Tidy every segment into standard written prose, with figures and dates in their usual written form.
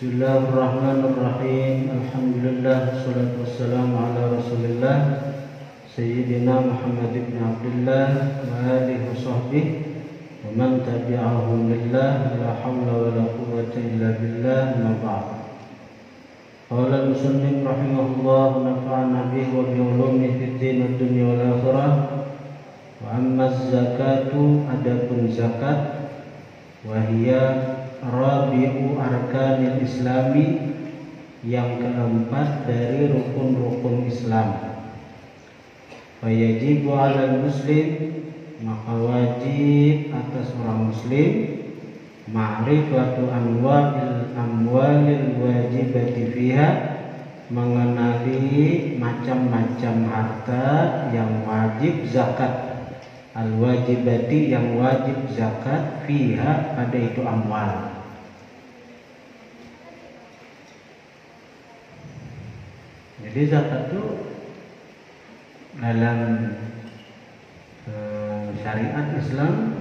Bismillahirrahmanirrahim. Alhamdulillah, wassalatu wassalamu ala Rasulillah Sayyidina Muhammad ibn Abdullah wa alihi wa sahbihi wa man tabi'ahum billah, la hawla wa la quwwata illa billah, ma ba'd. Qala al-musannif rahimahullah, nafa'ana bihi wa bi ulumihi fid din wad dunya wal akhirah. Wa amma zakatu, adapun zakat, wa hiya rabi'u arkanil islami, yang keempat dari rukun-rukun Islam. Fayajibu 'alal muslim, maka wajib atas orang muslim ma'rifatu anwa'il amwalil wajibati fiha, mengenali macam-macam harta yang wajib zakat, al-wajibati yang wajib zakat, fiha pada itu amwal. Jadi zakat itu dalam syariat Islam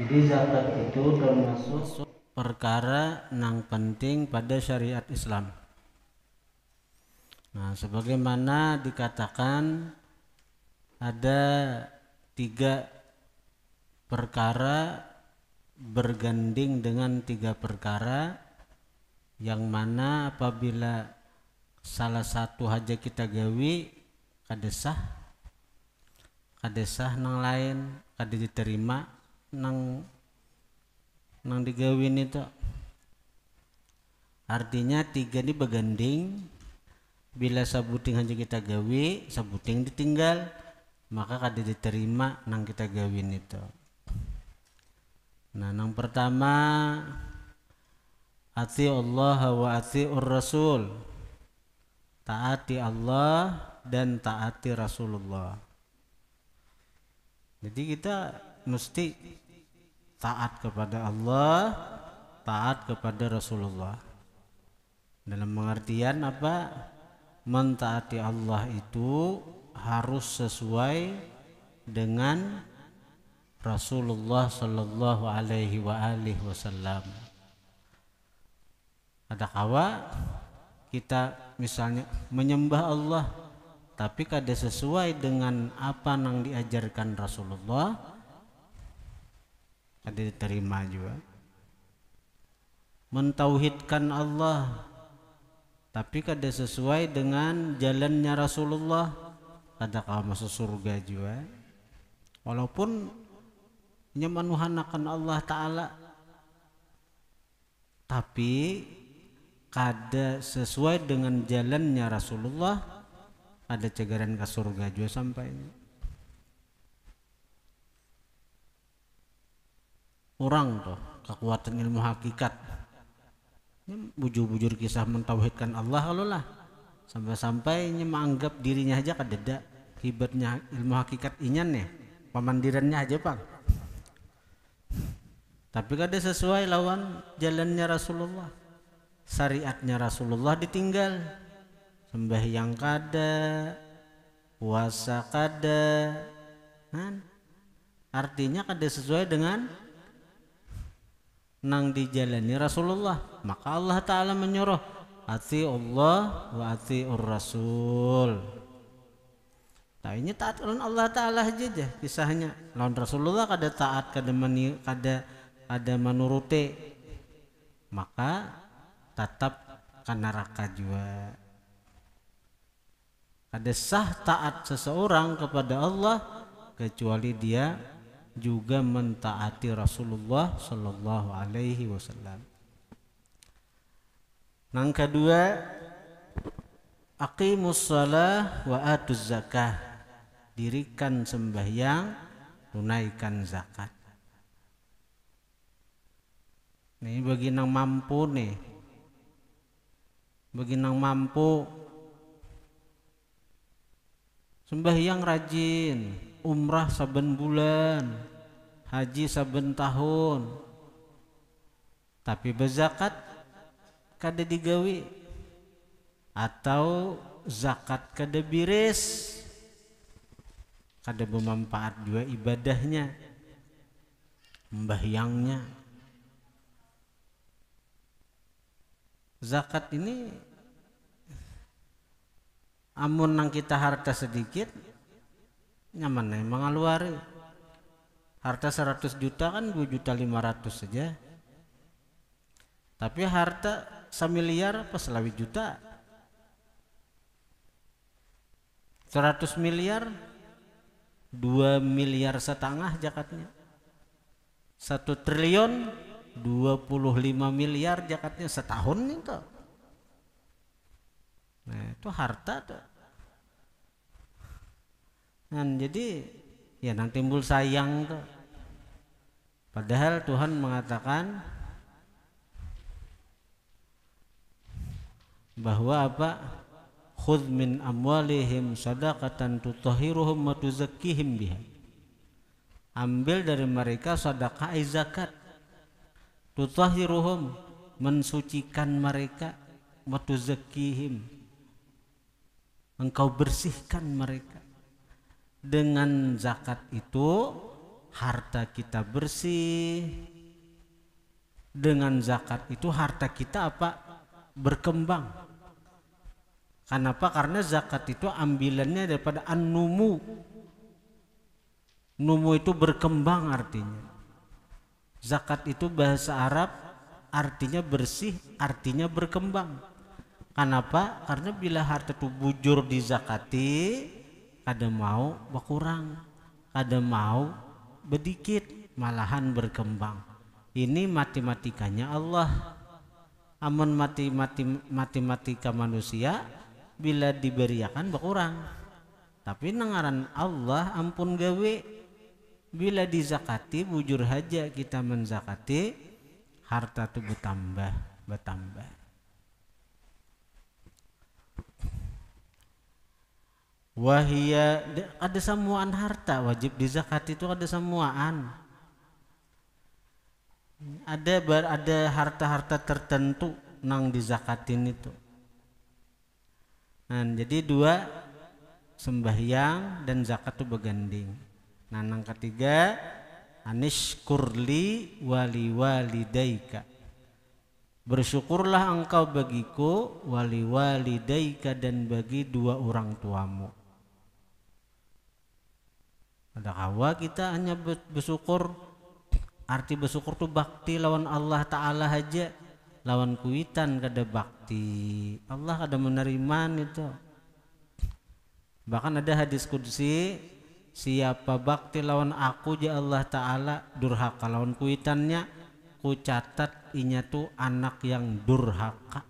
Jadi zakat itu termasuk perkara nang penting pada syariat Islam. Nah, sebagaimana dikatakan ada 3 perkara berganding dengan 3 perkara, yang mana apabila salah satu haja kita gawi kadesah nang lain kada diterima nang digawin itu. Artinya 3 ini beganding. Bila sabuting aja kita gawi, sabuting ditinggal, maka kada diterima nang kita gawin itu. Nah, nang pertama ati Allah wa atiur Rasul, taati Allah dan taati Rasulullah. Jadi kita mesti taat kepada Allah, taat kepada Rasulullah. Dalam pengertian apa? Mentaati Allah itu harus sesuai dengan Rasulullah sallallahu alaihi wa alihi wasallam. Ada kawa kita misalnya menyembah Allah tapi kada sesuai dengan apa yang diajarkan Rasulullah, kada diterima juga. Mentauhidkan Allah tapi kada sesuai dengan jalannya Rasulullah, kada kau masuk surga juga. Walaupun nyemanuhanakan Allah Ta'ala tapi kada sesuai dengan jalannya Rasulullah, ada cegaran ke surga juga sampai. Orang tuh kekuatan ilmu hakikat bujur-bujur kisah mentauhidkan Allah kalau lah sampai-sampai menganggap dirinya aja kadeda hebatnya ilmu hakikat inyan ya, pemandirannya aja Pak, tapi kada sesuai lawan jalannya Rasulullah, syariatnya Rasulullah ditinggal, sembahyang kada, puasa kada, artinya kada sesuai dengan nang dijalani Rasulullah. Maka Allah Ta'ala menyuruh ati Allah wa atiur Rasul. Nah, ini taat lawan Allah Ta'ala aja kisahnya. Lawan Rasulullah kada taat, kada menuruti, maka tetap ke neraka juga. Ada sah taat seseorang kepada Allah kecuali dia juga mentaati Rasulullah sallallahu alaihi wasallam. Yang kedua, aqimus shalah wa atuz zakah, dirikan sembahyang, tunaikan zakat. Nih bagi nang mampu nih, bagi nang mampu sembahyang rajin, umrah saben bulan, haji saben tahun, tapi berzakat kada digawi, atau zakat kada biris, kada bermanfaat juga ibadahnya, sembahyangnya. Zakat ini amun nang kita harta sedikit nyaman mengaluari. Harta 100 juta kan 2.500.000 saja. Tapi harta 1 miliar apa 1 juta. 100 miliar 2,5 miliar zakatnya. 1 triliun 25 miliar zakatnya setahun itu. Nah, itu harta tuh. Dan jadi ya nanti timbul sayang tuh. Padahal Tuhan mengatakan bahwa apa? Khudh min amwalihim shadaqatan tutahhiruhum wa tuzakkihim biha. Ambil dari mereka sedekah zakat. Tutahhiruhum, mensucikan mereka, wa tuzakkihim, engkau bersihkan mereka. Dengan zakat itu harta kita bersih. Dengan zakat itu harta kita apa? Berkembang. Kenapa? Karena zakat itu ambilannya daripada an-numu. Numu itu berkembang artinya. Zakat itu bahasa Arab artinya bersih, artinya berkembang. Kenapa? Karena bila harta itu bujur dizakati, kada mau berkurang, kada mau bedikit, malahan berkembang. Ini matematikanya Allah. Amun matematika manusia bila diberiakan berkurang. Tapi nangaran Allah ampun gawe. Bila dizakati bujur haja kita menzakati, harta itu bertambah. Wahia, ada semuaan harta wajib dizakati itu ada semuaan. Ada harta-harta tertentu nang dizakatin itu. Nah, jadi 2, sembahyang dan zakat itu berganding. Nah, yang ketiga, anishkurli wali walidaika, bersyukurlah engkau bagiku, wali walidaika, dan bagi 2 orang tuamu. Ada kawa kita hanya bersyukur, arti bersyukur tuh bakti lawan Allah Ta'ala aja, lawan kuitan kada bakti Allah kada menerima itu. Bahkan ada hadis qudsi, siapa bakti lawan aku ja Allah Ta'ala durhaka lawan kuitannya, ku catat inya tuh anak yang durhaka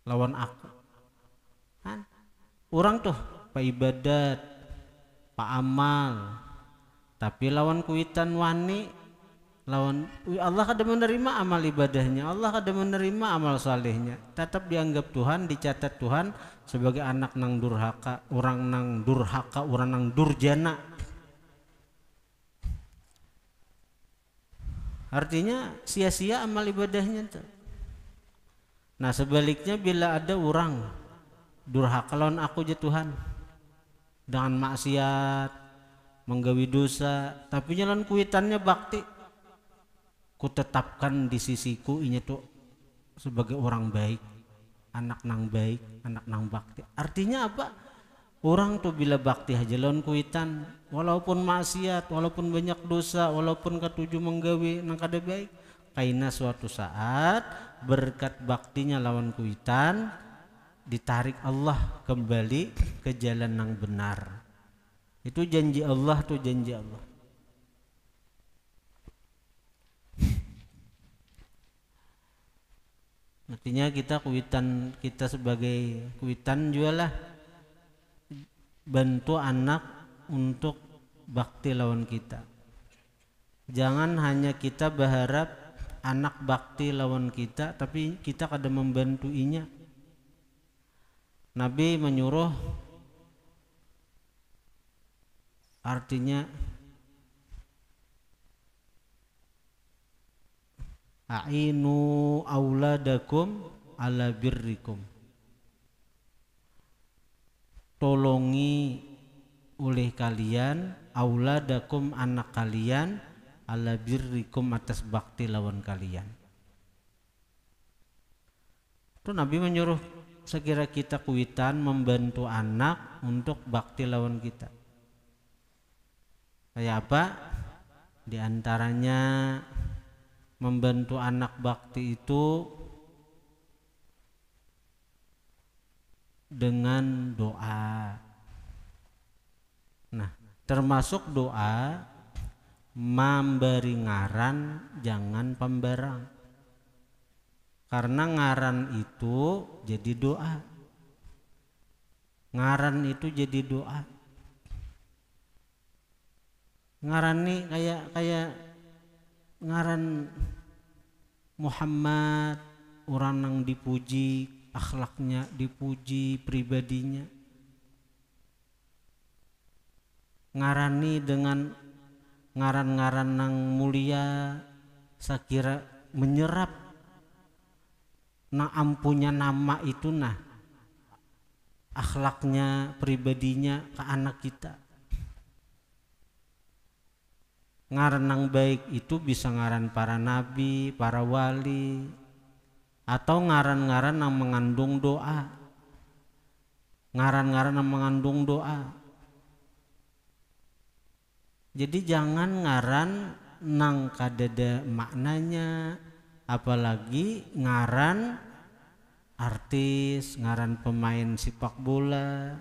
lawan aku. Kan orang tuh pak ibadat, pak amal, tapi lawan kuitan wani, lawan Allah kada menerima amal ibadahnya, Allah kada menerima amal salehnya, tetap dianggap Tuhan, dicatat Tuhan sebagai anak nang durhaka, orang nang durhaka, orang nang durjana. Artinya sia-sia amal ibadahnya tuh. Nah, sebaliknya bila ada orang durhaka lawan aku je Tuhan dengan maksiat, menggawi dosa, tapi jalan kuitannya bakti, ku tetapkan di sisiku ini tuh sebagai orang baik, anak nang baik, anak nang bakti. Artinya apa? Orang tuh bila bakti aja lawan kuitan, walaupun maksiat, walaupun banyak dosa, walaupun ketujuh menggawi nang kada baik, kaina suatu saat berkat baktinya lawan kuitan ditarik Allah kembali ke jalan yang benar. Itu janji Allah tuh, janji Allah. Artinya kita kuitan, kita sebagai kuitan juga lah bantu anak untuk bakti lawan kita. Jangan hanya kita berharap anak bakti lawan kita, tapi kita kada membantu inya. Nabi menyuruh, artinya a'inu auladakum ala birrikum, tolongi oleh kalian auladakum anak kalian ala birrikum atas bakti lawan kalian. Itu Nabi menyuruh sekira kita kuitan membantu anak untuk bakti lawan kita. Kayak apa? Di antaranya membantu anak bakti itu dengan doa. Nah, termasuk doa memberi ngaran, jangan pembarang. Karena ngaran itu jadi doa. Ngaran itu jadi doa. Ngaran nih kayak ngaran Muhammad, orang yang dipuji, akhlaknya dipuji, pribadinya. Ngarani dengan ngaran-ngaran yang mulia, sakira menyerap na ampunya nama itu, nah akhlaknya, pribadinya ke anak kita. Ngaran yang baik itu bisa ngaran para nabi, para wali, atau ngaran-ngaran yang mengandung doa. Ngaran-ngaran yang mengandung doa. Jadi jangan ngaran nang kadada maknanya, apalagi ngaran artis, ngaran pemain sepak bola.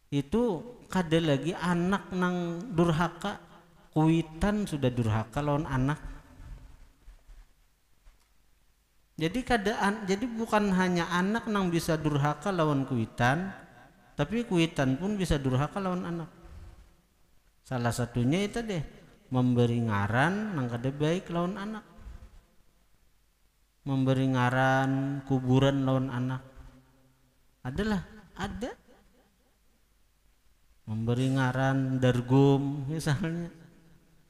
Itu kada lagi anak nang durhaka, kuitan sudah durhaka lawan anak. Jadi bukan hanya anak nang bisa durhaka lawan kuitan, tapi kuitan pun bisa durhaka lawan anak. Salah satunya itu deh, memberi ngaran nang kada baik lawan anak, memberi ngaran kuburan lawan anak. Ada memberi ngaran dargum misalnya,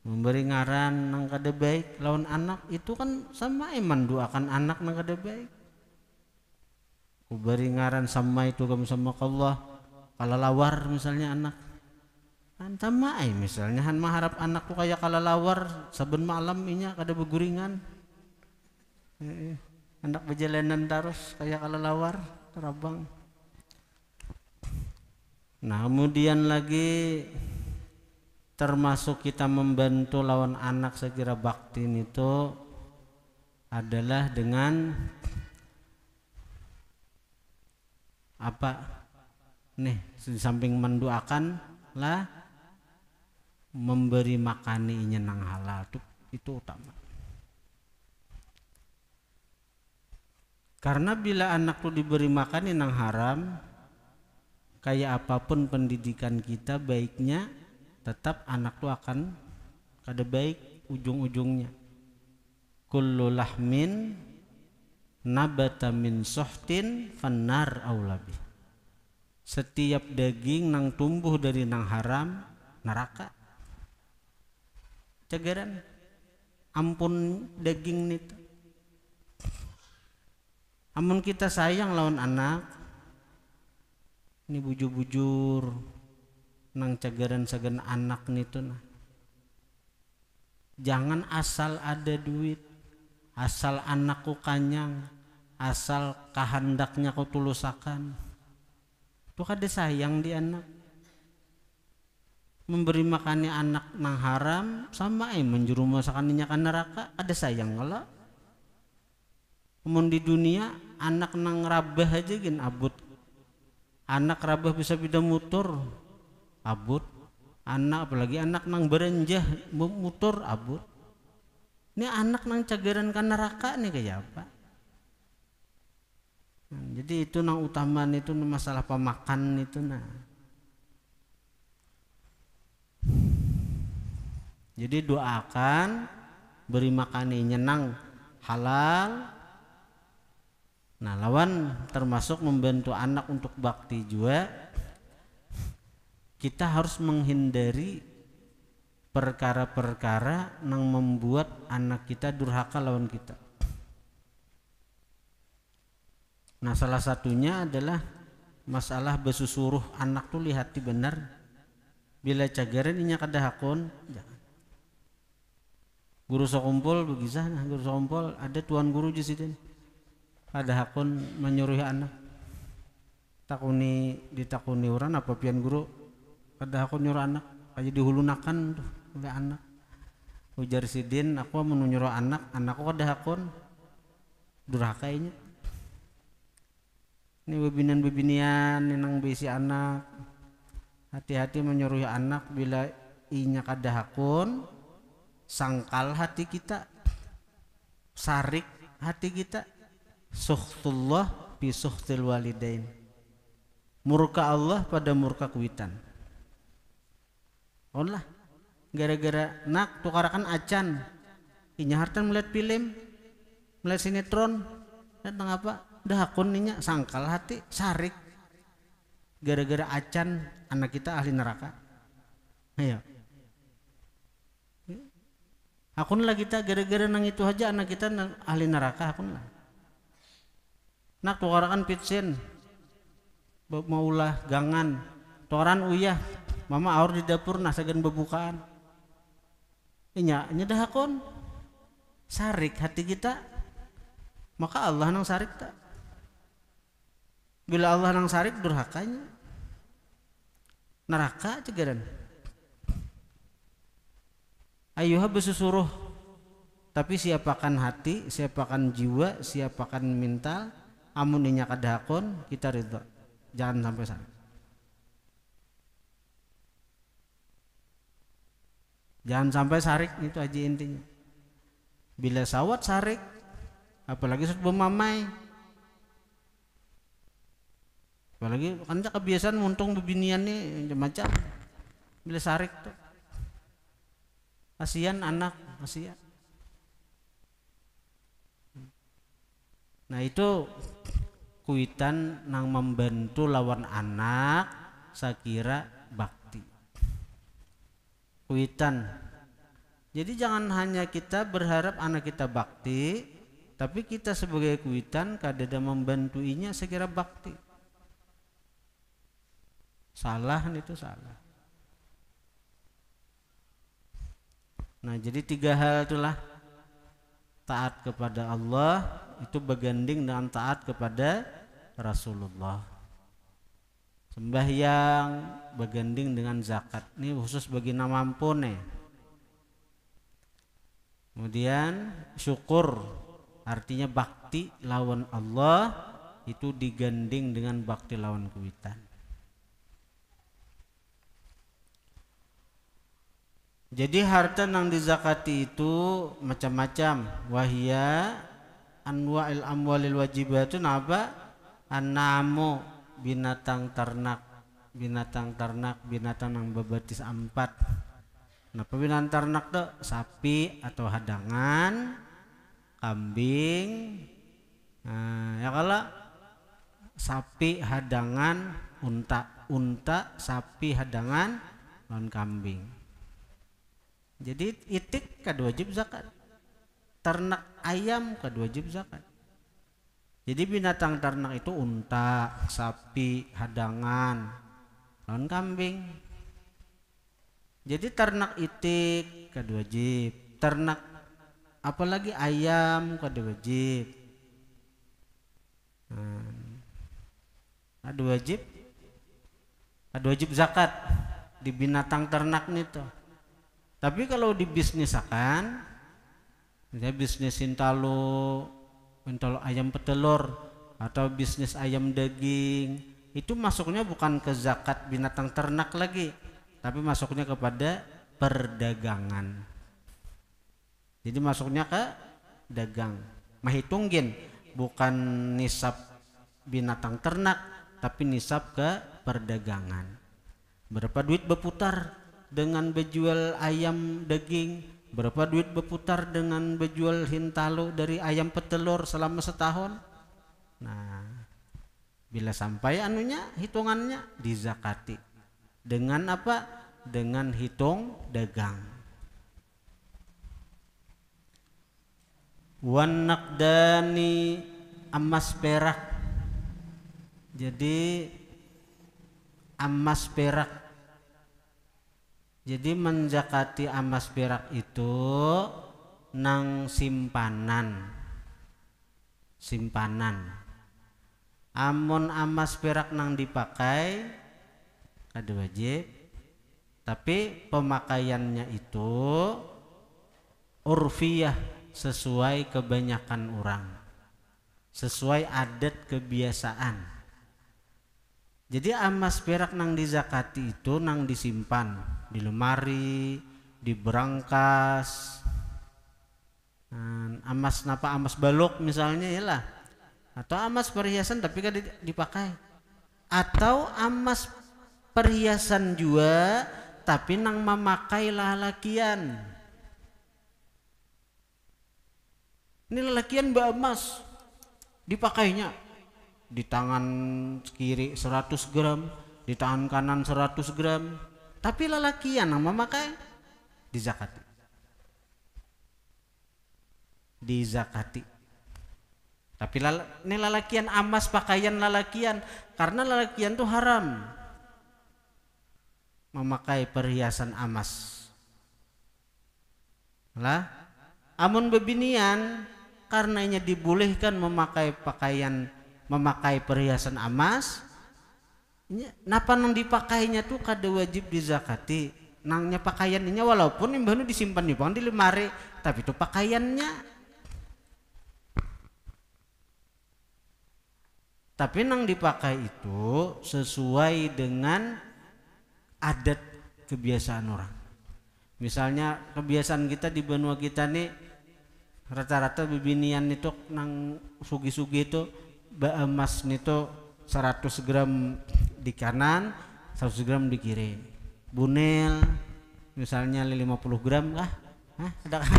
memberi ngaran nang kada baik lawan anak, itu kan sama mendoakan anak nang kada baik. Kuberi ngaran sama itu kamu sama Allah, kalalawar misalnya anak. Sama misalnya han maharap anakku kayak kalalawar, saben malam inya kada beguringan. Anak berjalanan terus kayak kalalawar terabang. Nah, kemudian lagi termasuk kita membantu lawan anak sekira bakti itu adalah dengan apa nih, di samping mendoakan lah memberi makani nyenang halal, itu utama. Karena bila anak tuh diberi makan nang haram, kayak apapun pendidikan kita baiknya, tetap anak tuh akan kada baik ujung-ujungnya. Kullu lahmin nabata min suhtin fannar aulabi. Setiap daging nang tumbuh dari nang haram, neraka. Cagaran ampun daging nito. Amun kita sayang lawan anak, ini bujur-bujur nang cagaran sagan anak nito nah. Jangan asal ada duit, asal anakku kanyang, asal kehendaknya kau tulusakan. Itu kada sayang di anak. Memberi makannya anak nang haram sama menjerumuskannya ke neraka, ada sayang lah. Amun di dunia anak nang rabah aja gin abut. Anak rabah bisa beda motor, abut. Anak apalagi anak nang berenjah mutur abut. Ini anak nang cagaran kan neraka nih kayak apa? Jadi itu nang utamaan itu masalah pemakan itu nah. Jadi doakan beri makani nyenang halal. Nah lawan termasuk membantu anak untuk bakti juga. Kita harus menghindari perkara-perkara yang membuat anak kita durhaka lawan kita. Nah salah satunya adalah masalah besusuruh anak tuh lihati benar. Bila cagaran inya kada hakun, jangan. Guru sokumpul begisah, nah guru sokumpul ada tuan guru di situ. Kada hakun menyuruh anak. Ditakuni orang apa pian guru? Kada aku nyuruh anak aja dihulunakan tuh oleh anak. Ujar sidin aku menyuruh anakku kada hakun durhaka inya. Ini bebinian nang bisi anak. Hati-hati menyuruh anak bila inya kada hakun sangkal hati kita. Sarik hati kita. Sukhtullah bi sukhtil walidain. Murka Allah pada murka kuitan. Lah gara-gara nak tukarakan acan inya hartan melihat film melihat sinetron dan apa dah akun inya sangkal hati sarik gara-gara acan anak kita ahli neraka. Ayo akun lah kita gara-gara nang itu aja anak kita ahli neraka akun lah. Nak tukarakan pitsen maulah gangan toran uyah mama aur di dapur nasagan bebukaan. Inya dah hakun sarik hati kita. Maka Allah nang sarik tak. Bila Allah nang sarik durhakanya neraka cegaran. Ayuha besusuruh tapi siapakan hati, siapakan jiwa, siapakan mental. Amun inya kada hakun kita ridho. Jangan sampai sarik. Jangan sampai sarik itu aja intinya. Bila sawat sarik, apalagi sudah memamai, apalagi kan kebiasaan untung bebinian nih macam bila sarik tuh, kasihan anak, kasihan. Nah itu kuitan nang membantu lawan anak, saya kira bakti. Kuitan. Jadi jangan hanya kita berharap anak kita bakti, tapi kita sebagai kuitan kadada membantuinya sekira bakti. Salah itu salah. Nah jadi 3 hal itulah taat kepada Allah itu berganding dengan taat kepada Rasulullah. Sembahyang berganding dengan zakat. Ini khusus bagi yang mampu nih. Kemudian syukur artinya bakti lawan Allah itu diganding dengan bakti lawan kuitan. Jadi harta yang dizakati itu macam-macam. Wahia anwa'il amwalil wajibatun apa? An-namu binatang ternak, binatang yang berbatis 4. Kenapa binatang ternak tuh? Sapi atau hadangan, kambing. Nah, ya kalau sapi hadangan, unta, sapi hadangan, lawan kambing. Jadi itik kada wajib zakat. Ternak ayam kada wajib zakat. Jadi binatang ternak itu unta, sapi, hadangan, lawan kambing. Jadi ternak itik kada wajib, ternak apalagi ayam kada wajib. Kada wajib zakat di binatang ternak itu. Tapi kalau dibisnisakan, misalnya bisnisin talo ayam petelur atau bisnis ayam daging, itu masuknya bukan ke zakat binatang ternak lagi, tapi masuknya kepada perdagangan. Jadi masuknya ke dagang. Mahitungin bukan nisab binatang ternak, tapi nisab ke perdagangan. Berapa duit berputar dengan berjual ayam daging, berapa duit berputar dengan berjual hintalo dari ayam petelur selama setahun. Nah, bila sampai anunya hitungannya dizakati. Dengan apa? Dengan hitung dagang. Wan naqdani, emas perak. Jadi emas perak. Jadi menzakati emas perak itu nang simpanan. Amun emas perak nang dipakai kada wajib, tapi pemakaiannya itu urfiyah, sesuai kebanyakan orang, sesuai adat kebiasaan. Jadi emas perak nang dizakati itu nang disimpan di lemari, di berangkas. Emas napa, emas balok misalnya ya lah, atau emas perhiasan tapi kan dipakai, atau emas perhiasan juga tapi nang memakai lalakian. Ini lalakian mbak emas dipakainya di tangan kiri 100 gram, di tangan kanan 100 gram, tapi lalakian yang memakai dizakati. Tapi ini lalakian emas, pakaian lalakian, karena lalakian tuh haram memakai perhiasan emas lah. Amun bebinian karenanya dibolehkan memakai perhiasan emas, napa nang dipakainya tuh kada wajib dizakati. Nangnya pakaiannya walaupun imbahnya disimpan di lemari, tapi itu pakaiannya. Tapi nang dipakai itu sesuai dengan adat kebiasaan orang. Misalnya kebiasaan kita di benua kita nih, rata-rata bebinian itu nang sugi-sugi itu emas itu 100 gram di kanan, 100 gram di kiri. Bunil misalnya 50 gram lah, ada kan?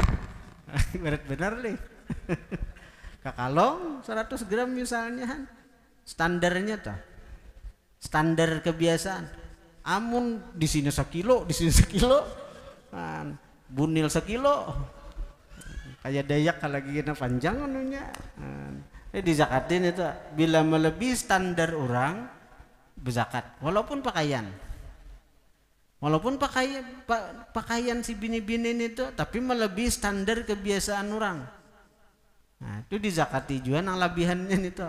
Benar nih. Kakalong 100 gram misalnya, standarnya tuh, standar kebiasaan. Amun di sini sekilo, di sini sekilo, bunil sekilo, kayak Dayak lagi kena panjang anunya. Dizakatin itu bila melebihi standar orang berzakat, walaupun pakaian si bini-bini itu, tapi melebihi standar kebiasaan orang. Nah, itu dizakati juga nang lebihannya itu.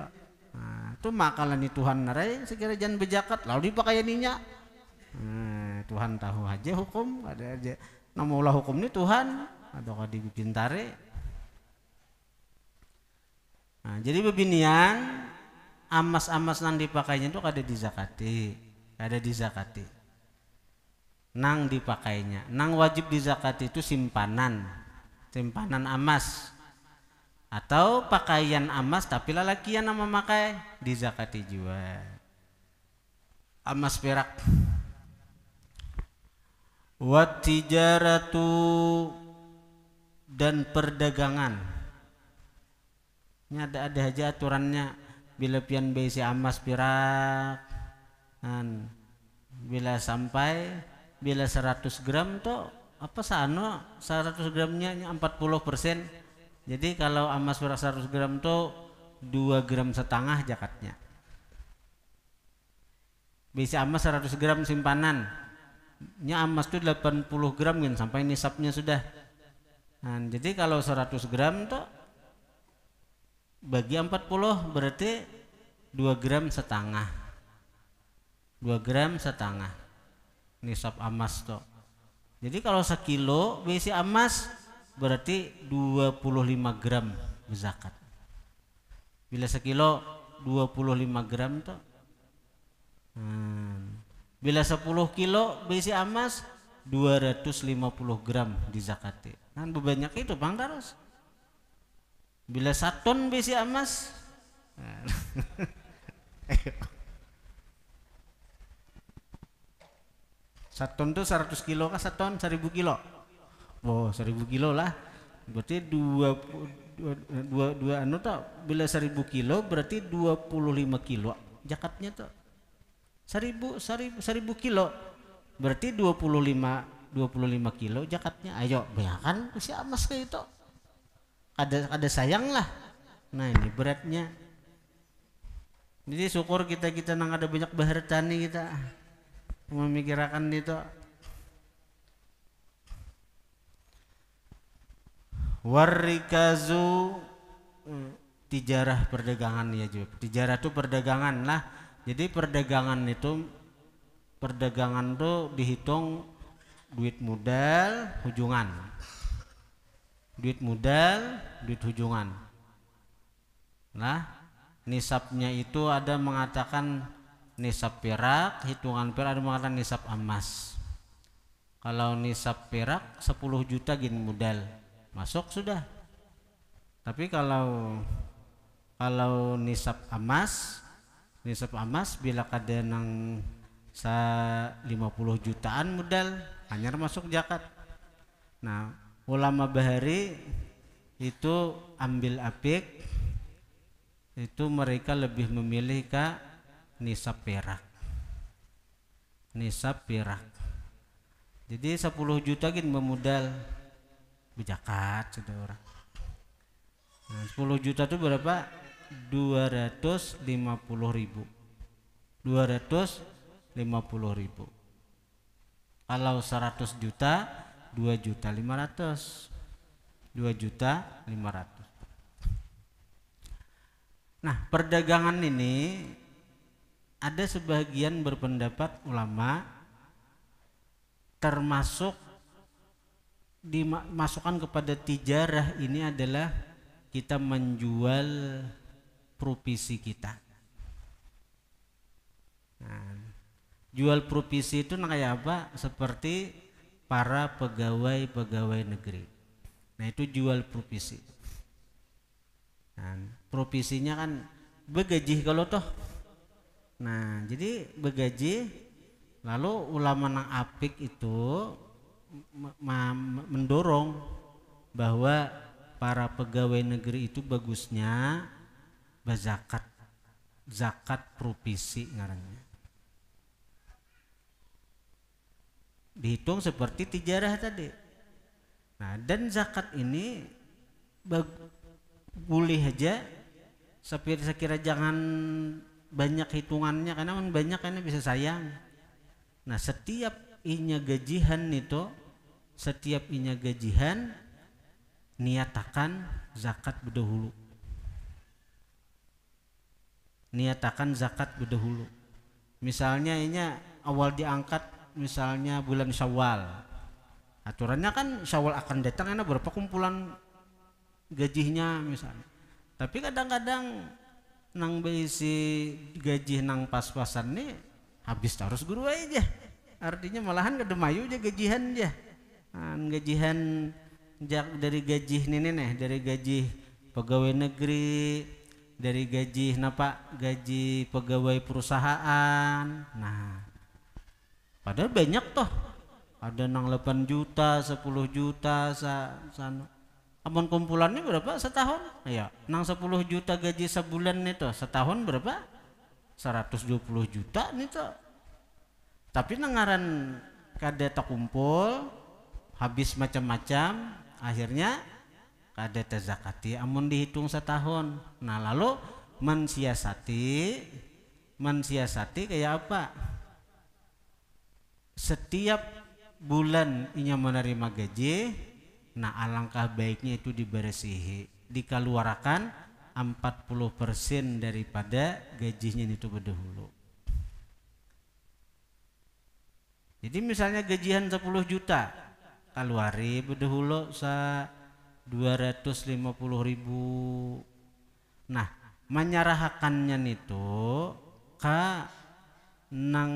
Nah, itu makalan Tuhan narai sekira jangan berzakat lalu dipakaianinya. Tuhan tahu aja hukum, ada aja namulah hukum ini Tuhan atau kau dibikin tarik. Nah, jadi bebinian emas-emas nang dipakainya itu kada dizakati. Nang dipakainya, nang wajib dizakati itu simpanan emas atau pakaian emas tapi lalakian yang memakai dizakati juga. Emas perak. Wat tijaratu, dan perdagangan. Ini ada aja aturannya. Bila pian besi emas perak, bila 100 gram tuh apa sano 100 gramnya 40%. Jadi kalau emas perak 100 gram tuh 2,5 gram zakatnya. Besi emas 100 gram simpanan, emas tuh 80 gram kan sampai nisabnya sudah. Jadi kalau 100 gram tuh bagi 40 berarti 2,5 gram. 2,5 gram nisab emas tuh. Jadi kalau sekilo besi emas berarti 25 gram berzakat. Bila sekilo 25 gram tuh Bila 10 kilo besi emas 250 gram di zakati. Kan banyak itu Bang Daros. Bila 1 ton besi emas satu ton tuh 100 kilo kah 1 ton 1000 kilo? Oh 1000 kilo lah. Berarti dua anu tuh bila 1000 kilo berarti 25 kilo zakatnya tuh. 1000 kilo berarti 25 kilo zakatnya. Ayo bayangkan si emas kayak itu. Ada sayang lah. Nah ini beratnya. Jadi syukur kita nang ada banyak bahar tani kita memikirkan itu. Warikazu tijarah perdagangan ya juga. Tijarah itu perdagangan lah. Jadi perdagangan tuh dihitung duit modal hujungan. Duit modal, duit hujungan. Nah, nisabnya itu ada mengatakan nisab perak, hitungan perak, ada mengatakan nisab emas. Kalau nisab perak 10 juta gin modal masuk sudah. Tapi kalau nisab emas bila kada nang 50 jutaan modal hanya masuk zakat. Nah, ulama bahari itu ambil apik itu mereka lebih memilih ke nisab perak. Nisab perak. Jadi 10 juta gin memodal berzakat sudah orang. Nah, 10 juta itu berapa? 250.000. 250.000. Kalau 100 juta 2.500.000. 2.500.000. Nah, perdagangan ini ada sebagian berpendapat ulama termasuk dimasukkan kepada tijarah ini adalah kita menjual provisi kita. Nah, jual provisi itu kayak apa? Seperti para pegawai negeri. Nah, itu jual provisi. Nah, provisinya kan begaji kalau toh. Nah, jadi begaji lalu ulama nang apik itu mendorong bahwa para pegawai negeri itu bagusnya zakat provisi ngarannya. Dihitung seperti tijarah tadi. Nah, dan zakat ini boleh aja sekira jangan banyak hitungannya karena banyak karena bisa sayang. Nah, setiap inya gajihan niatakan zakat berdahulu. Niatakan zakat berdahulu. Misalnya inya awal diangkat misalnya bulan Syawal. Aturannya kan Syawal akan datang enak berapa kumpulan gajinya misalnya. Tapi kadang-kadang nang besi gaji nang pas-pasan nih habis terus guru aja. Artinya malahan kada mayu aja gajihan aja. Gajihan dari gaji dari gaji pegawai negeri, dari gaji gaji pegawai perusahaan. Nah, padahal banyak toh. Ada nang 8 juta, 10 juta sana. Amun kumpulannya berapa setahun? Ya, nang 10 juta gaji sebulan itu setahun berapa? 120 juta nih toh. Tapi nangaran kada terkumpul habis macam-macam akhirnya kada terzakati amun dihitung setahun. Nah, lalu mensiasati kayak apa? Setiap bulan inya menerima gaji, nah alangkah baiknya itu diberesihi, dikeluarkan 40% daripada gajinya itu berdahulu. Jadi misalnya gajian 10 juta keluari berdahulu 250.000. Nah, menyerahkannya itu ke nang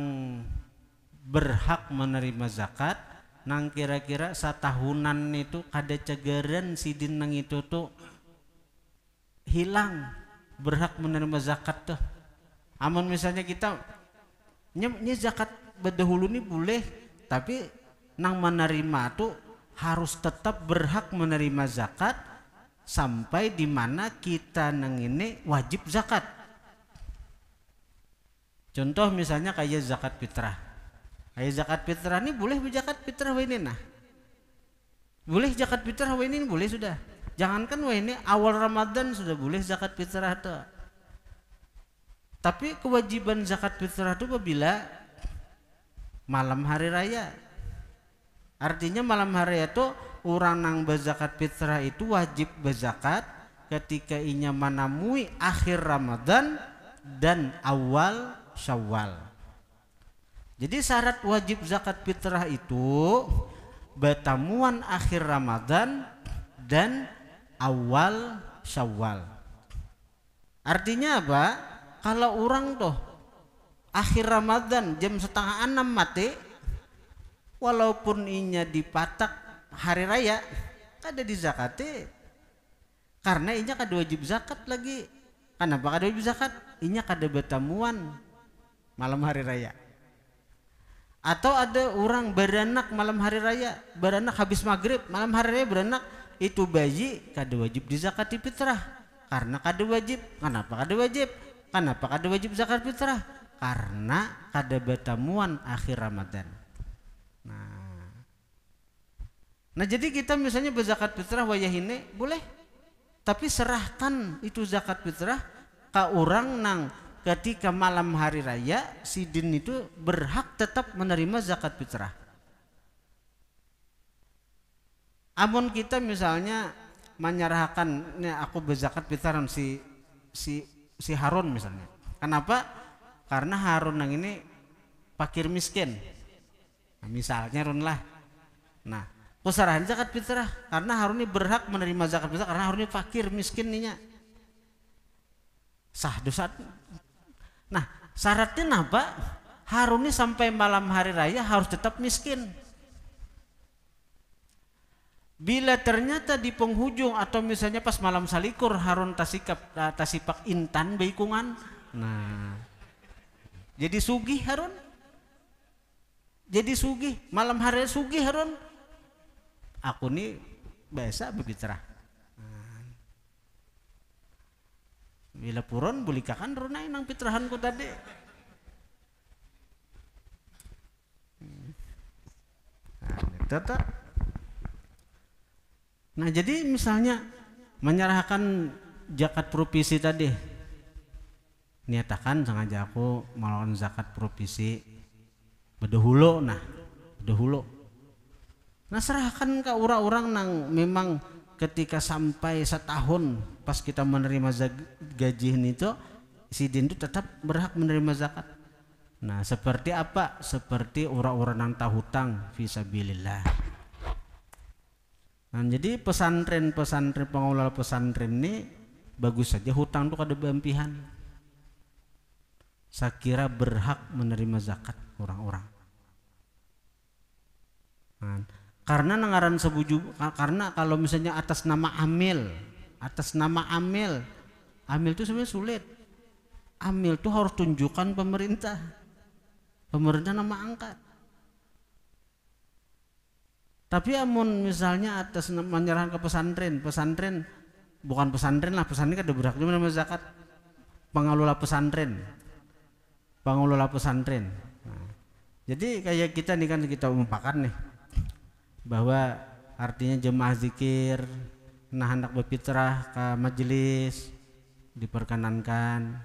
berhak menerima zakat nang kira-kira satahunan itu kada cegeran sidin nang itu tuh hilang berhak menerima zakat tuh. Amun misalnya kita zakat berdahulu ini boleh, tapi nang menerima tuh harus tetap berhak menerima zakat sampai di mana kita nang ini wajib zakat. Contoh misalnya kayak zakat fitrah. Kayak zakat fitrah ini boleh zakat fitrah ini nah. Boleh zakat fitrah ini boleh sudah. Jangankan ini awal Ramadan sudah boleh zakat fitrah tuh. Tapi kewajiban zakat fitrah itu apabila malam hari raya. Artinya malam hari raya itu orang nang berzakat fitrah itu wajib berzakat ketika inya manamui akhir Ramadan dan awal Syawal. Jadi syarat wajib zakat fitrah itu bertemuan akhir Ramadan dan awal Syawal. Artinya apa? Kalau orang tuh akhir Ramadan jam 5:30 mati, walaupun inya dipatak hari raya kada dizakati, karena inya kada wajib zakat lagi. Kenapa kada wajib zakat? Inya kada bertemuan malam hari raya. Atau ada orang beranak malam hari raya, beranak habis maghrib, malam hari raya beranak, itu bayi kada wajib dizakati fitrah karena kada wajib. Kenapa kada wajib? Kenapa kada wajib zakat fitrah? Karena kada bertemuan akhir Ramadan. Nah jadi kita misalnya berzakat fitrah wayah ini boleh, tapi serahkan itu zakat fitrah ke orang nang ketika malam hari raya sidin itu berhak tetap menerima zakat fitrah. Amun kita misalnya menyerahkan aku berzakat fitrah si Harun misalnya. Kenapa? Karena Harun yang ini fakir miskin. Nah, misalnya Harun lah. Nah, kusarahan zakat fitrah karena Harun ini berhak menerima zakat fitrah karena Harun ini fakir miskin ninya. Sah dosa. Nah, syaratnya apa? Harun ini sampai malam hari raya harus tetap miskin. Bila ternyata di penghujung atau misalnya pas malam salikur Harun tasipak intan baikungan, nah jadi sugih Harun, jadi sugih malam hari sugih Harun. Aku nih biasa berbicara. Bila puron bulikakan runai nang fitrahanku tadi. Nah, nah jadi misalnya menyerahkan zakat provisi tadi, niatakan sengaja aku melakukan zakat provisi bedahulu, bedahulu. Nah serahkan ke orang-orang nang memang ketika sampai setahun pas kita menerima gaji itu sidin itu tetap berhak menerima zakat. Nah seperti apa? Seperti orang-orang yang tahu hutang fisabilillah. Nah jadi pesantren pengelola pesantren ini bagus saja hutang itu kada beampihan. Saya kira berhak menerima zakat orang-orang. Nah, karena nangaran sebuju, karena kalau misalnya atas nama amil itu sebenarnya sulit. Amil itu harus tunjukkan pemerintah nama angkat. Tapi amun misalnya atas menyerahkan ke pesantren bukan pesantren lah, pesantren kan ada berhak menerima zakat. Pengelola pesantren. Nah, jadi kayak kita nih kan kita umpakan nih bahwa artinya jemaah zikir nah hendak berfitrah ke majelis diperkenankan.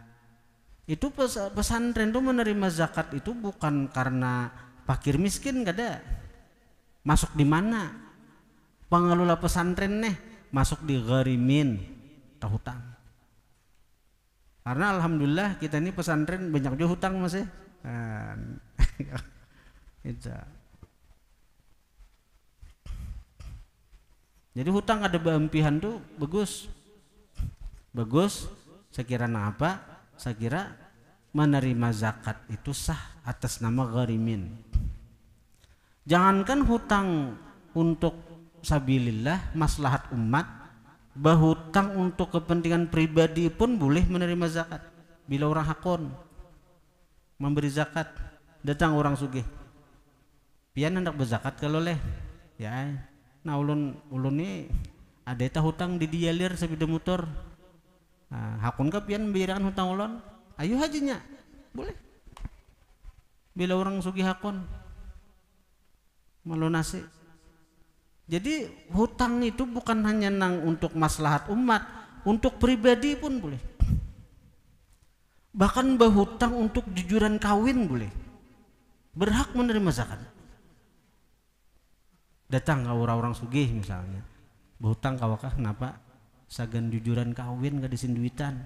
Itu pesantren itu menerima zakat itu bukan karena fakir miskin, kada. Masuk di mana? Pengelola pesantren nih masuk di gharimin hutang. Karena alhamdulillah kita ini pesantren banyak juga hutang masih. Itu. Jadi hutang ada beampihan tuh bagus. Saya kira apa? Saya kira menerima zakat itu sah atas nama gharimin. Jangankan hutang untuk sabilillah, maslahat umat, bahutang untuk kepentingan pribadi pun boleh menerima zakat. Bila orang hakon memberi zakat, datang orang sugih, pian hendak berzakat kalau leh, ya, nah ulun ni ada eta hutang di dialir sabida motor, nah, hakon ka pian memberikan hutang ulun, ayo hajinya, boleh. Bila orang sugih hakon melunasi. Jadi hutang itu bukan hanya nang untuk maslahat umat, untuk pribadi pun boleh. Bahkan berhutang untuk jujuran kawin boleh. Berhak menerima zakat. Datang ke orang-orang sugih misalnya, berhutang kawakah kenapa sagan jujuran kawin ka disin duitan.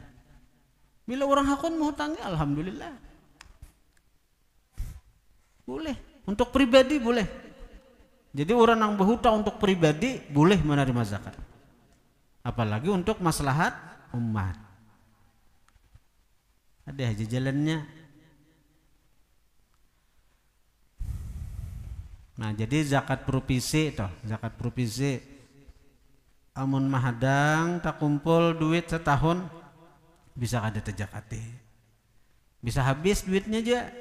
Bila orang hakun menghutangnya, alhamdulillah. Boleh, untuk pribadi boleh. Jadi orang yang berhutang untuk pribadi boleh menerima zakat. Apalagi untuk maslahat umat. Ada aja jalannya. Nah, jadi zakat provisi toh, zakat provisi. Amun mahadang tak kumpul duit setahun bisa kada terjakati. Bisa habis duitnya aja.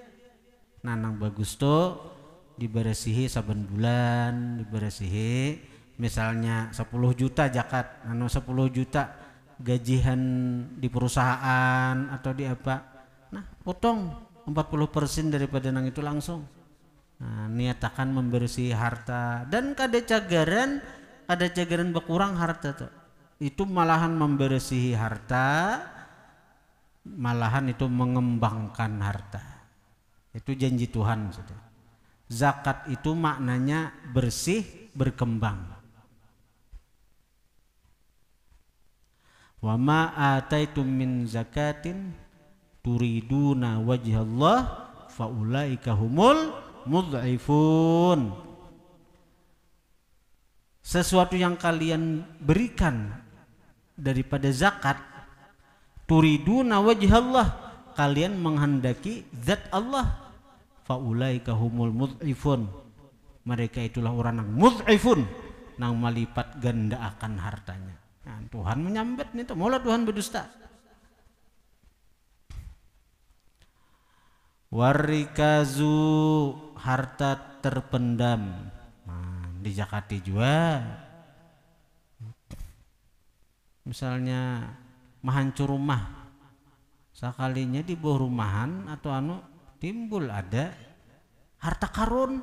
Nanang bagus tuh diberesihi saben bulan, diberesihi misalnya 10 juta zakat, 10 juta gajian di perusahaan atau di apa, nah potong 40% daripada nang itu langsung. Nah, niatakan membersih harta dan kada cagaran berkurang harta tuh. Itu malahan membersihi harta, malahan itu mengembangkan harta. Itu janji Tuhan sudah. Zakat itu maknanya bersih, berkembang. Wa ma ataitum min zakatin turiduna wajhallah faulaika humul mud'ifun. Sesuatu yang kalian berikan daripada zakat, turiduna wajhallah, kalian menghendaki zat Allah, faulaika humul mud'ifun, mereka itulah orang yang mud'ifun, nang melipat ganda akan hartanya. Nah, Tuhan menyambet nih tuh, mula Tuhan berdusta. Warikazu, harta terpendam, nah, di zakati juga. Misalnya menghancur rumah, sekalinya di bawah rumahan atau timbul ada harta karun,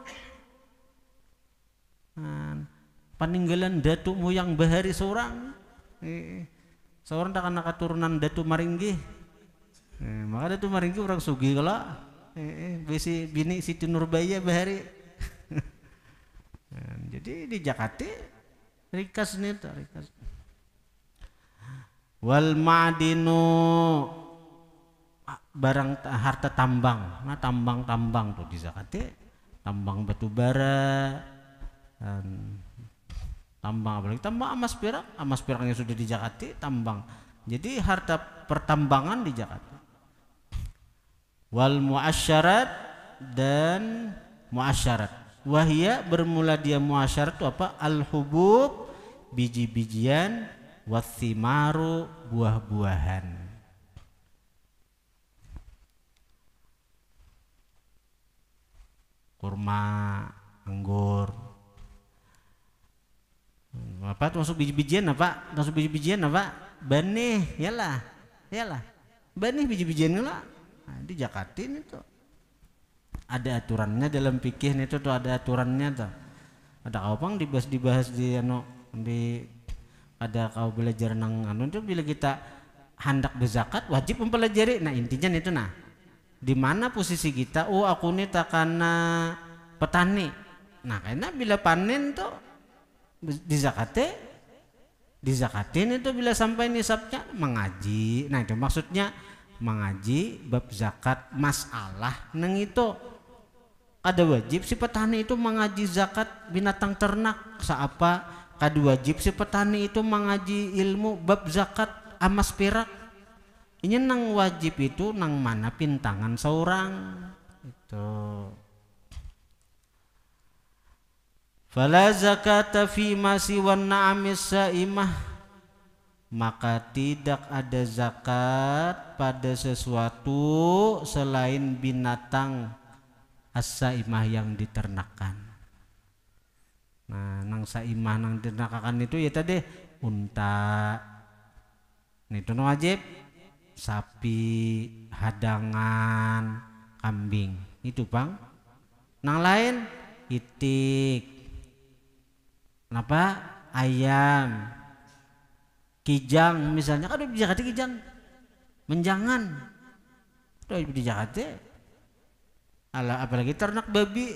nah, peninggalan datuk moyang bahari seorang tak kena keturunan Datu Maringgi, maka Datu Maringgi orang sugi kalau besi bini Siti Nurbaya bahari. Jadi di Jakarta rikas nih tuh, rikas. Wal ma'dinu, barang harta tambang, nah tambang tuh di Jakarta, tambang batu bara, tambang apalagi tambang emas peraknya sudah di Jakarta tambang. Jadi harta pertambangan di Jakarta. Wal muasyarat, dan muasyarat, wahia bermula dia muasyarat itu apa? Al hubub, biji-bijian, wathimaru, buah-buahan. Kurma, anggur, apa masuk biji-bijian apa? Masuk biji-bijian apa? Benih, yalah. Benih biji-bijian lah. Nah, di Jakarta ini tuh ada aturannya dalam fikih itu tuh ada aturannya tuh. Ada kau dibahas di ada kau belajar nang itu bila kita hendak berzakat wajib mempelajari. Nah intinya itu nah. Di mana posisi kita? Oh aku ini takana petani. Nah karena bila panen tuh dizakatin itu bila sampai nisabnya mengaji. Nah itu maksudnya mengaji bab zakat masalah neng itu ada wajib si petani itu mengaji zakat binatang ternak seapa, kada wajib si petani itu mengaji ilmu bab zakat emas perak. Ini nang wajib itu nang mana pintangan seorang itu. Fala zakata fi ma siwan na'amis saimah, maka tidak ada zakat pada sesuatu selain binatang as-saimah yang diternakan. Nah, nang saimah nang diternakan itu ya tadi unta. Nah, itu wajib. Sapi, hadangan, kambing. Itu, Bang. Nang lain itik. Kenapa? Ayam. Kijang misalnya, kan udah dijakati kijang. Menjangan. Udah dijakati. Apalagi ternak babi.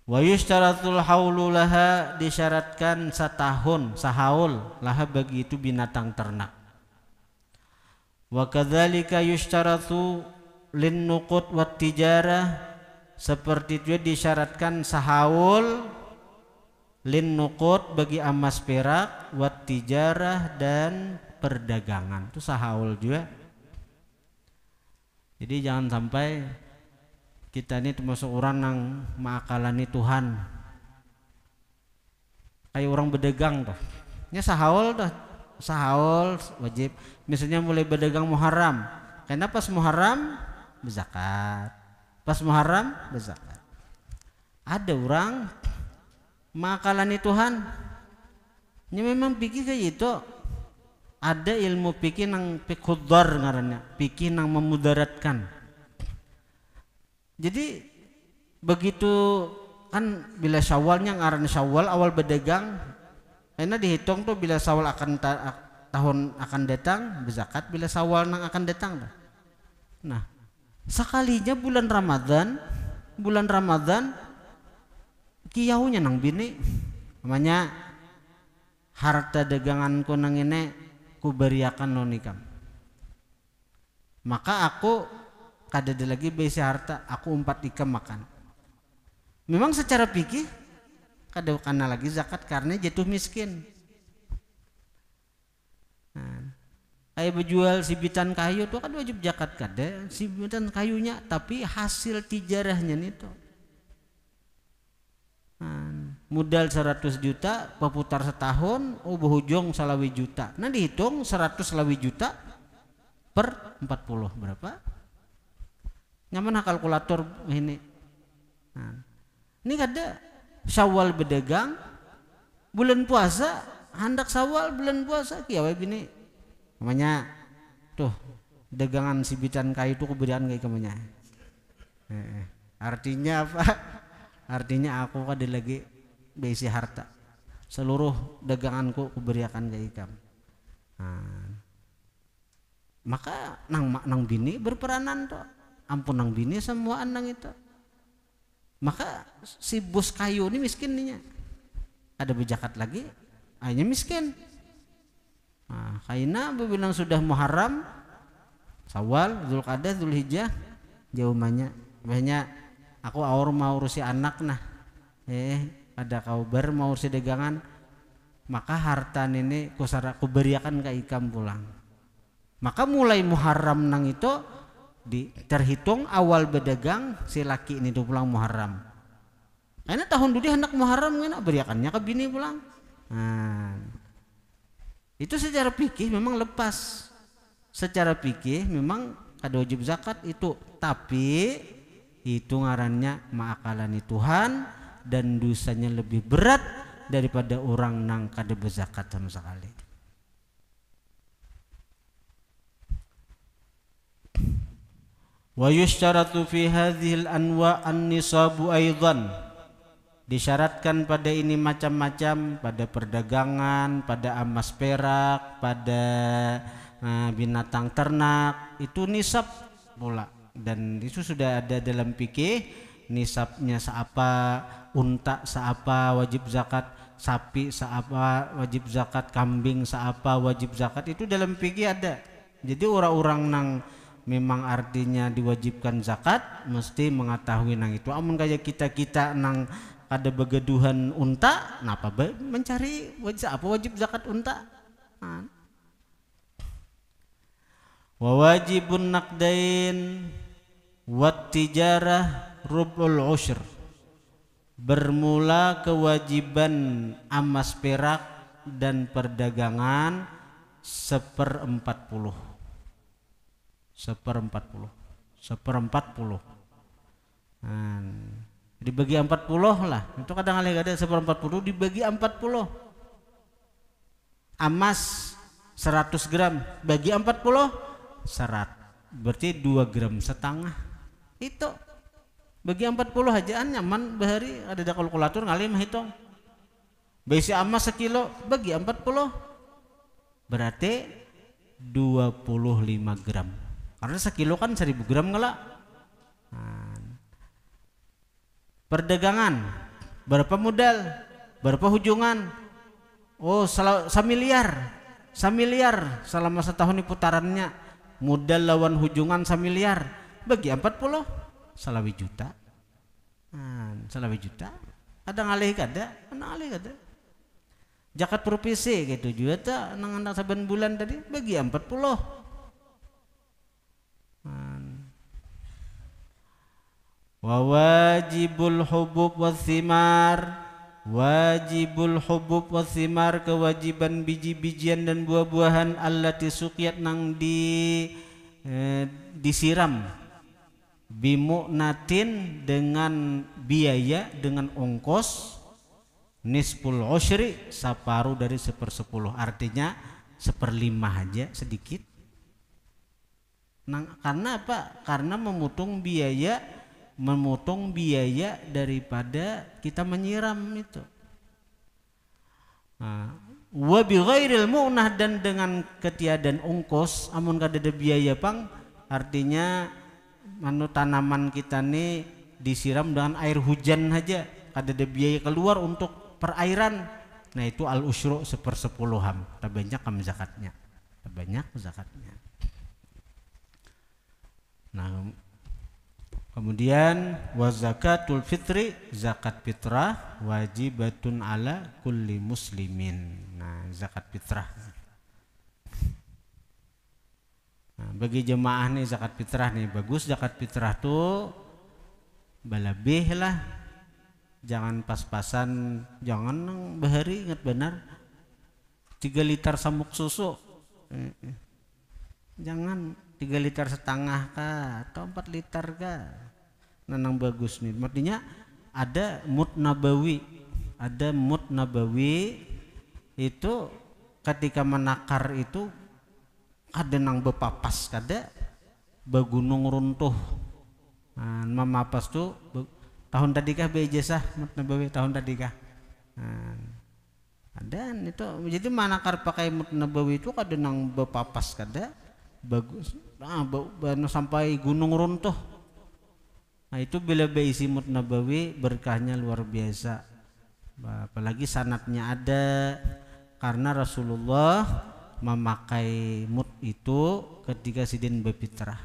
Wa yushtaratul haulu laha, disyaratkan setahun, sahaul laha bagi itu binatang ternak. Wa kadzalika yushtaratu lin nuqud wat tijarah, seperti itu disyaratkan sahaul lin nuqud bagi emas perak, wat tijarah dan perdagangan. Itu sahaul juga. Jadi jangan sampai kita ini termasuk orang yang mengakalani Tuhan. Kayak orang berdagang tuh. Ini sahaul tuh. Sahaul wajib. Misalnya mulai berdagang Muharram. Karena pas Muharram berzakat. Pas Muharram berzakat. Ada orang mengakalani Tuhan. Ini memang pikir kayak itu. Ada ilmu pikir nang pikhudar ngarannya. Pikir nang memudaratkan. Jadi begitu kan bila Syawalnya ngaran Syawal awal berdagang, karena dihitung tuh bila Syawal akan tahun akan datang berzakat, bila Syawal nang akan datang. Nah, sekalinya bulan Ramadan kiyaunya nang bini, namanya harta daganganku nang ini ku beriakan nonikam. Maka aku kada ada lagi besi harta, aku umpat ikam makan. Memang secara fikih kada kena lagi zakat karena jatuh miskin. Nah, kayak berjual sibitan kayu tuh kan wajib zakat kada sibitan kayunya, tapi hasil tijarahnya itu. Nah, modal 100 juta, peputar setahun, berhujung salawi juta. Nah dihitung 100 salawi juta per 40 berapa? Nyaman kalkulator ini. Nah, ini kada Syawal berdagang, bulan puasa, hendak Syawal bulan puasa kiawe bini. Namanya tuh dagangan sibitan kayu itu keberian kayak kemanya. Artinya apa? Artinya aku kada lagi besi harta. Seluruh daganganku kuberiakan ke ikam. Nah, maka nang bini berperanan tuh. Ampun nang bini semua nang itu. Maka si bos kayu ini miskin nih. Ada berzakat lagi, hanya miskin. Nah, kaina bilang sudah Muharram, Syawal, Dzulqa'dah, Dzulhijjah, jaumannya. Banyak aku mau urusi anak nah. Ada kabar mau urusi dagangan. Maka harta ini ku beriakan ke ikam pulang. Maka mulai Muharram nang itu terhitung awal berdagang si laki ini tuh pulang Muharram. Karena tahun dulu hendak Muharram ngena beriakannya ke bini pulang. Nah, itu secara fikih memang lepas. Secara fikih memang ada wajib zakat itu, tapi itu ngarannya ma'akalani Tuhan dan dosanya lebih berat daripada orang nang kada berzakat sama sekali. Wa yushtaratu fi hadhil anwa an-nisabu aidan, disyaratkan pada ini macam-macam, pada perdagangan, pada emas perak, pada binatang ternak itu nisab pula, dan itu sudah ada dalam fikih nisabnya seapa, unta seapa wajib zakat, sapi seapa wajib zakat, kambing seapa wajib zakat, itu dalam fikih ada. Jadi orang-orang nang memang artinya diwajibkan zakat mesti mengetahui nang itu. Amun kayak kita nang ada begeduhan unta, napa mencari wajib zakat unta. Wa wajibun naqdain wat tijarah rub'ul ushr, bermula kewajiban emas perak dan perdagangan 1/40. Dibagi 40 lah. Itu kadang ada 1/40 dibagi 40. Emas 100 gram bagi 40 serat, berarti 2,5 gram. Itu bagi 40 hajaan nyaman bahari, ada kalkulator ngali mah hitung. Besi emas 1 kilo bagi 40 berarti 25 gram. Karena 1 kilo kan 1.000 gram ngelak. Perdagangan berapa modal, berapa hujungan? Oh, samiliar selama setahun putarannya. Modal lawan hujungan samiliar bagi 40 salawi juta. Salawi juta. Ada ngalih kada? Zakat provinsi gitu juga tak nang saban bulan tadi bagi 40. Wa wajibul hubub wathimar, wajibul hubub wathimar, kewajiban biji-bijian dan buah-buahan allati suqiyat nang disiram, bimu'natin dengan biaya, dengan ongkos, nisful usyri separuh dari 1/10, artinya 1/5 aja sedikit. Karena apa? Karena memotong biaya daripada kita menyiram itu. Wa bi ghairil mu'nah, dan dengan ketiadaan ongkos, amun kadada biaya pang, artinya tanaman kita nih disiram dengan air hujan aja, kadada biaya keluar untuk perairan. Nah itu al usyru 1/10, tak banyak zakatnya. Nah, kemudian wa zakatul fitri, zakat fitrah wajibatun ala kulli muslimin. Nah, zakat fitrah. Nah, bagi jemaah nih zakat fitrah nih bagus. Zakat fitrah tuh balabih lah, jangan pas-pasan, jangan bahari, ingat benar 3 liter samuk susu, jangan 3,5 liter kah atau 4 liter kah. Nanang bagus nih, artinya ada mud nabawi. Itu ketika menakar itu ada nang bepapas, kada bagunung runtuh. Memapas tuh tahun tadi kah beijazah mud nabawi tahun tadi kah. Ada itu, jadi manakar pakai mud nabawi itu kada nang bepapas, kada bagus. Sampai gunung runtuh. Nah itu bila beisi mud nabawi berkahnya luar biasa. Apalagi sanatnya ada, karena Rasulullah memakai mud itu ketika sidin berfitrah.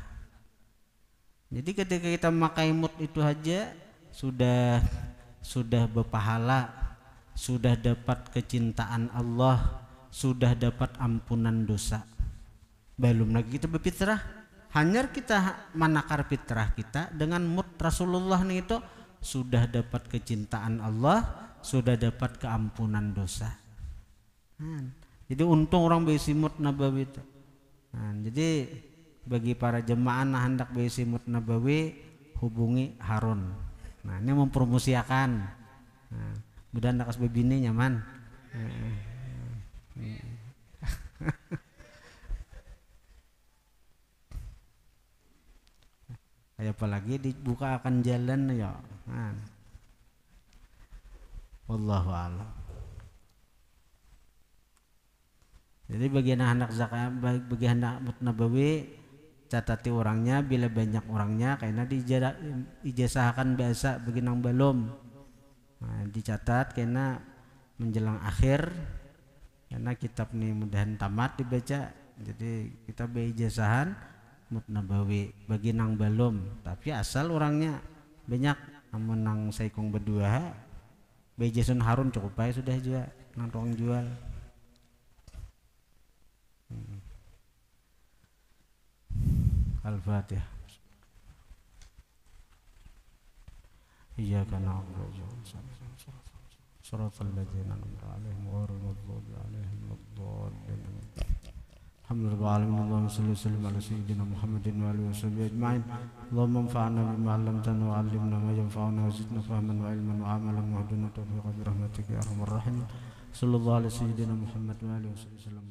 Jadi ketika kita memakai mud itu aja sudah berpahala, sudah dapat kecintaan Allah, sudah dapat ampunan dosa. Belum lagi kita berfitrah, hanya kita manakar fitrah kita dengan mud Rasulullah nih, itu sudah dapat kecintaan Allah, sudah dapat keampunan dosa. Jadi untung orang beisi mud nabawi itu. Jadi bagi para jemaah nah hendak beisi mud nabawi, hubungi Harun. Nah ini mempromosikan. Mudah hendak bebini nyaman. Apalagi dibuka akan jalan ya. Wallahu a'lam. Jadi bagi anak zakat, bagi anak mud nabawi, catati orangnya, bila banyak orangnya karena ijazahkan bahasa bagi nang belum. Dicatat karena menjelang akhir, karena kitab ini mudahan tamat dibaca. Jadi kita berijazahan mud nabawi bagi nang belum, tapi asal orangnya banyak. Namun nang saikung berdua bejasun Harun cukup baik sudah juga nang ruang jual. Al-Fatihah. إياك نعبد وإياك نستعين صراط الذين أنعمت عليهم غير المغضوب عليهم ولا الضالين الحمد لله رب العالمين اللهم صل وسلم على سيدنا محمد وآله وصحبه أجمعين اللهم انفعنا بما علمتنا وعلمنا ما ينفعنا وزدنا فهما وعلما وعملا واهدنا توفيقا برحمتك يا أرحم الراحمين صلى الله على سيدنا محمد وآله وصحبه وسلم.